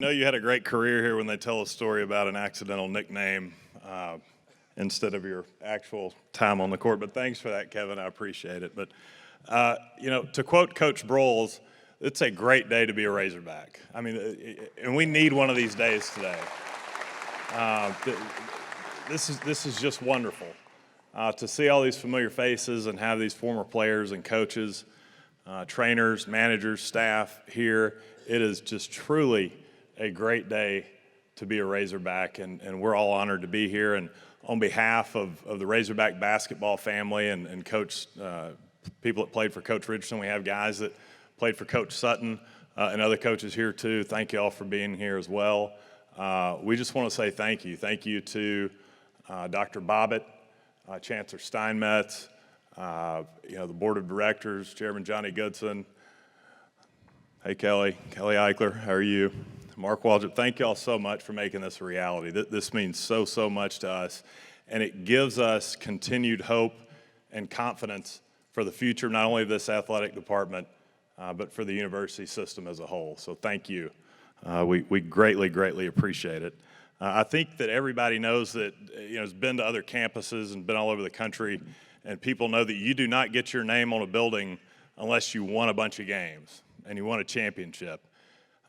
I know you had a great career here when they tell a story about an accidental nickname instead of your actual time on the court, but thanks for that, Kevin. I appreciate it. But, to quote Coach Broyles, it's a great day to be a Razorback. I mean, and we need one of these days today. This is just wonderful to see all these familiar faces and have these former players and coaches, trainers, managers, staff here. It is just truly a great day to be a Razorback, and we're all honored to be here. And on behalf of the Razorback basketball family and Coach, people that played for Coach Richardson, we have guys that played for Coach Sutton and other coaches here too. Thank you all for being here as well. We just want to say thank you. Thank you to Dr. Bobbitt, Chancellor Steinmetz, the Board of Directors, Chairman Johnny Goodson. Hey, Kelly Eichler, how are you? Mark Waldrop, thank you all so much for making this a reality. This means so much to us, and it gives us continued hope and confidence for the future, not only of this athletic department, but for the university system as a whole. So thank you. We greatly appreciate it. I think that everybody knows that, has been to other campuses and been all over the country, and people know that you do not get your name on a building unless you won a bunch of games and you won a championship.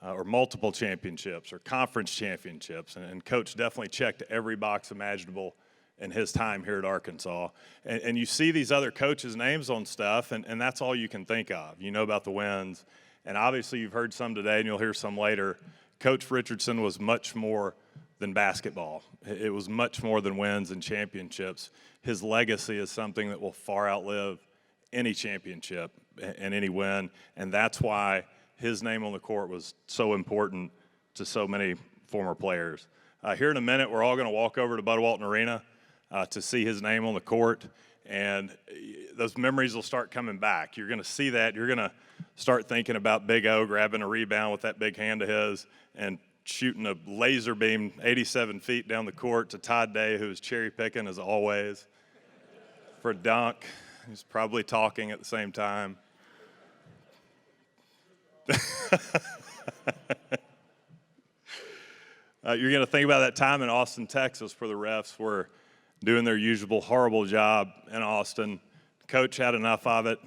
Or multiple championships or conference championships. And Coach definitely checked every box imaginable in his time here at Arkansas. And you see these other coaches' names on stuff, and that's all you can think of. You know about the wins. And obviously you've heard some today, and you'll hear some later. Coach Richardson was much more than basketball. It was much more than wins and championships. His legacy is something that will far outlive any championship and any win. And that's why his name on the court was so important to so many former players. Here in a minute, we're all going to walk over to Bud Walton Arena to see his name on the court, and those memories will start coming back. You're going to see that. You're going to start thinking about Big O grabbing a rebound with that big hand of his and shooting a laser beam 87 feet down the court to Todd Day, who was cherry picking as always for a dunk. He's probably talking at the same time. You're going to think about that time in Austin, Texas, where the refs were doing their usual horrible job in Austin. Coach had enough of it,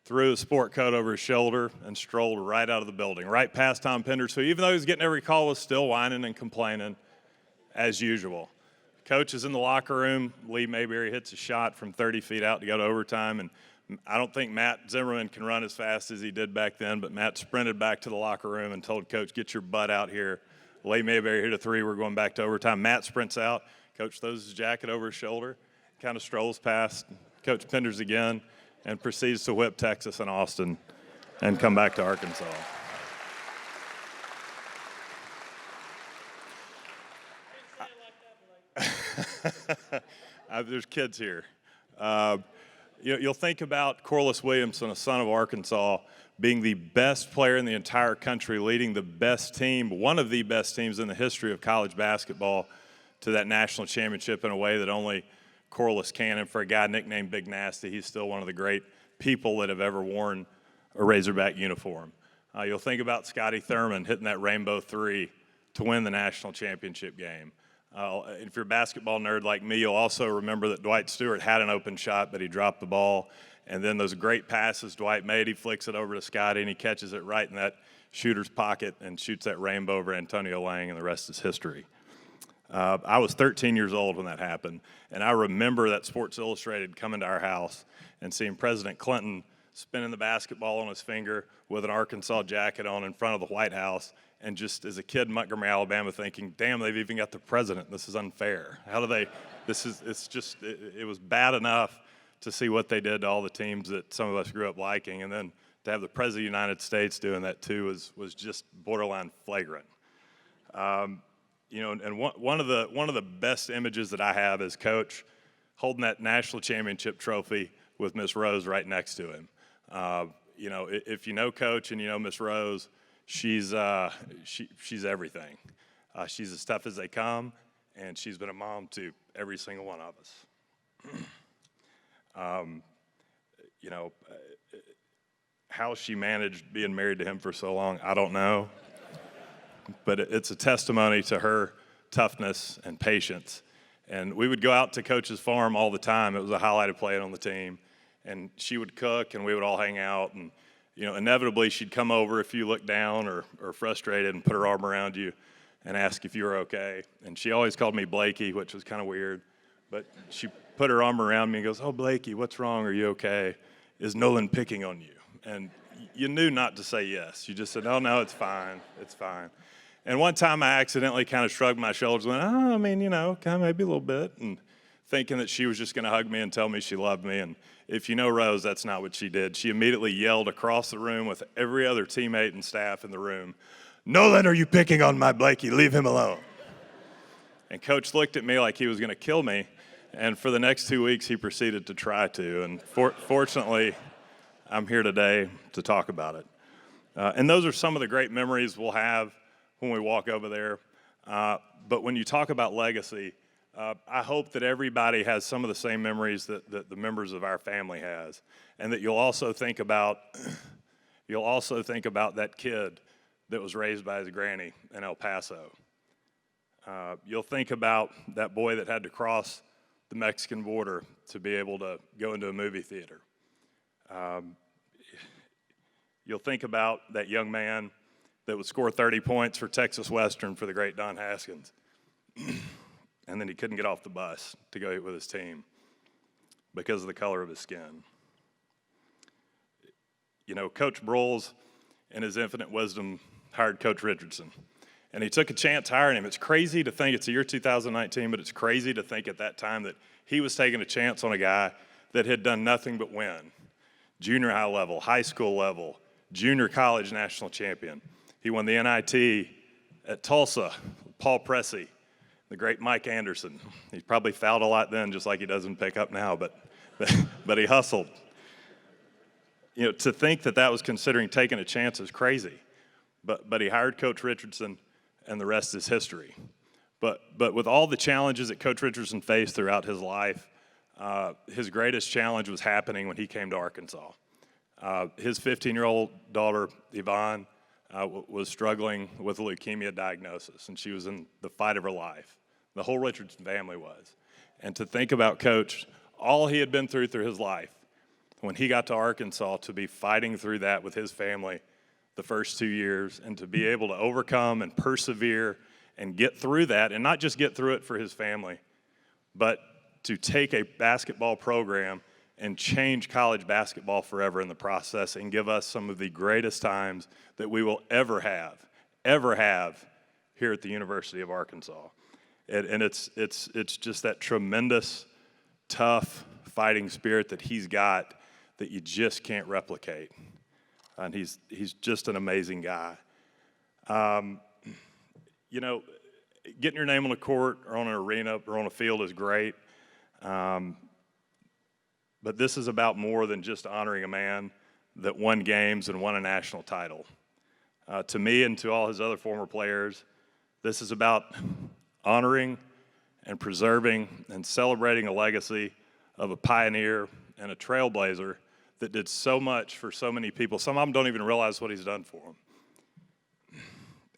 threw his sport coat over his shoulder, and strolled right out of the building, right past Tom Penders, who, even though he was getting every call, was still whining and complaining as usual. Coach is in the locker room. Lee Mayberry hits a shot from 30 feet out to go to overtime, and I don't think Matt Zimmerman can run as fast as he did back then, but Matt sprinted back to the locker room and told Coach, get your butt out here. Lee Mayberry hit a three. We're going back to overtime. Matt sprints out. Coach throws his jacket over his shoulder, kind of strolls past Coach Penders again, and proceeds to whip Texas and Austin and come back to Arkansas. There's kids here. You'll think about Corliss Williamson, a son of Arkansas, being the best player in the entire country, leading the best team, one of the best teams in the history of college basketball, to that national championship in a way that only Corliss can. And for a guy nicknamed Big Nasty, he's still one of the great people that have ever worn a Razorback uniform. You'll think about Scotty Thurman hitting that rainbow three to win the national championship game. If you're a basketball nerd like me, you'll also remember that Dwight Stewart had an open shot, but he dropped the ball. And then those great passes Dwight made, he flicks it over to Scotty, and he catches it right in that shooter's pocket and shoots that rainbow over Antonio Lang, and the rest is history. I was 13 years old when that happened, and I remember that Sports Illustrated coming to our house and seeing President Clinton spinning the basketball on his finger with an Arkansas jacket on in front of the White House, and just as a kid in Montgomery, Alabama, thinking, damn, they've even got the president. This is unfair. How do they, it was bad enough to see what they did to all the teams that some of us grew up liking, and then to have the President of the United States doing that too was just borderline flagrant. And one of the best images that I have is Coach holding that national championship trophy with Miss Rose right next to him. If you know Coach and you know Miss Rose, she's everything. She's as tough as they come, and she's been a mom to every single one of us. How she managed being married to him for so long, I don't know. but it's a testimony to her toughness and patience. And we would go out to Coach's farm all the time. It was a highlighted play on the team. And she would cook, and we would all hang out. And, inevitably she'd come over if you looked down or frustrated and put her arm around you and ask if you were okay. And she always called me Blakey, which was kind of weird. But she put her arm around me and goes, "Oh, Blakey, what's wrong? Are you okay? Is Nolan picking on you?" And you knew not to say yes. You just said, "Oh, no, it's fine. It's fine." And one time I accidentally kind of shrugged my shoulders and went, "Oh, I mean, kind of maybe a little bit," and thinking that she was just going to hug me and tell me she loved me. And if you know Rose, that's not what she did. She immediately yelled across the room with every other teammate and staff in the room, "Nolan, are you picking on my Blakey? Leave him alone." And Coach looked at me like he was going to kill me. And for the next 2 weeks, he proceeded to try to. And fortunately, I'm here today to talk about it. And those are some of the great memories we'll have when we walk over there. But when you talk about legacy, I hope that everybody has some of the same memories that the members of our family has, and that you'll also think about that kid that was raised by his granny in El Paso. You'll think about that boy that had to cross the Mexican border to be able to go into a movie theater. You'll think about that young man that would score 30 points for Texas Western for the great Don Haskins. And then he couldn't get off the bus to go eat with his team because of the color of his skin. Coach Broyles, in his infinite wisdom, hired Coach Richardson. And he took a chance hiring him. It's crazy to think, it's the year 2019, but it's crazy to think at that time that he was taking a chance on a guy that had done nothing but win. Junior high level, high school level, junior college national champion. He won the NIT at Tulsa, Paul Pressey, the great Mike Anderson. He probably fouled a lot then, just like he doesn't pick up now, but he hustled. To think that was considering taking a chance is crazy. But he hired Coach Richardson, and the rest is history. But with all the challenges that Coach Richardson faced throughout his life, his greatest challenge was happening when he came to Arkansas. His 15-year-old daughter, Yvonne, was struggling with a leukemia diagnosis, and she was in the fight of her life. The whole Richardson family was. And to think about Coach, all he had been through his life, when he got to Arkansas, to be fighting through that with his family the first 2 years, and to be able to overcome and persevere and get through that, and not just get through it for his family, but to take a basketball program and change college basketball forever in the process, and give us some of the greatest times that we will ever have here at the University of Arkansas. And it's just that tremendous, tough fighting spirit that he's got that you just can't replicate. And he's just an amazing guy. Getting your name on a court or on an arena or on a field is great. But this is about more than just honoring a man that won games and won a national title. To me and to all his other former players, this is about honoring and preserving and celebrating a legacy of a pioneer and a trailblazer that did so much for so many people. Some of them don't even realize what he's done for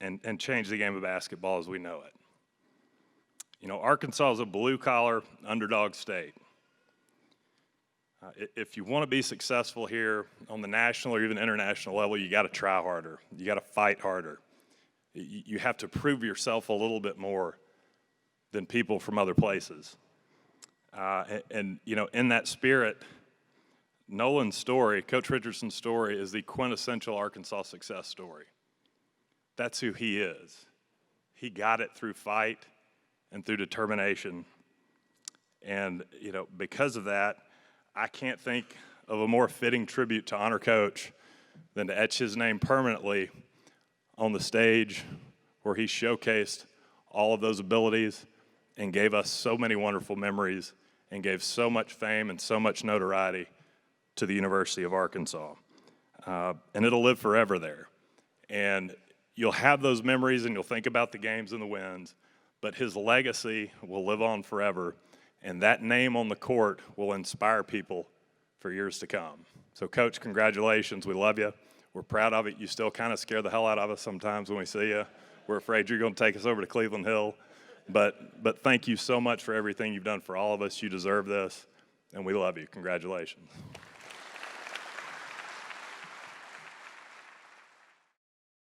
them, and changed the game of basketball as we know it. Arkansas is a blue-collar underdog state. If you want to be successful here on the national or even international level, you got to try harder. You got to fight harder. You have to prove yourself a little bit more than people from other places. In that spirit, Nolan's story, Coach Richardson's story, is the quintessential Arkansas success story. That's who he is. He got it through fight and through determination. And, because of that, I can't think of a more fitting tribute to honor Coach than to etch his name permanently on the stage where he showcased all of those abilities and gave us so many wonderful memories and gave so much fame and so much notoriety to the University of Arkansas. And it'll live forever there. And you'll have those memories and you'll think about the games and the wins, but his legacy will live on forever, and that name on the court will inspire people for years to come. So, Coach, congratulations. We love you. We're proud of it. You still kind of scare the hell out of us sometimes when we see you, We're afraid you're going to take us over to Cleveland Hill. But thank you so much for everything you've done for all of us. You deserve this, and we love you. Congratulations.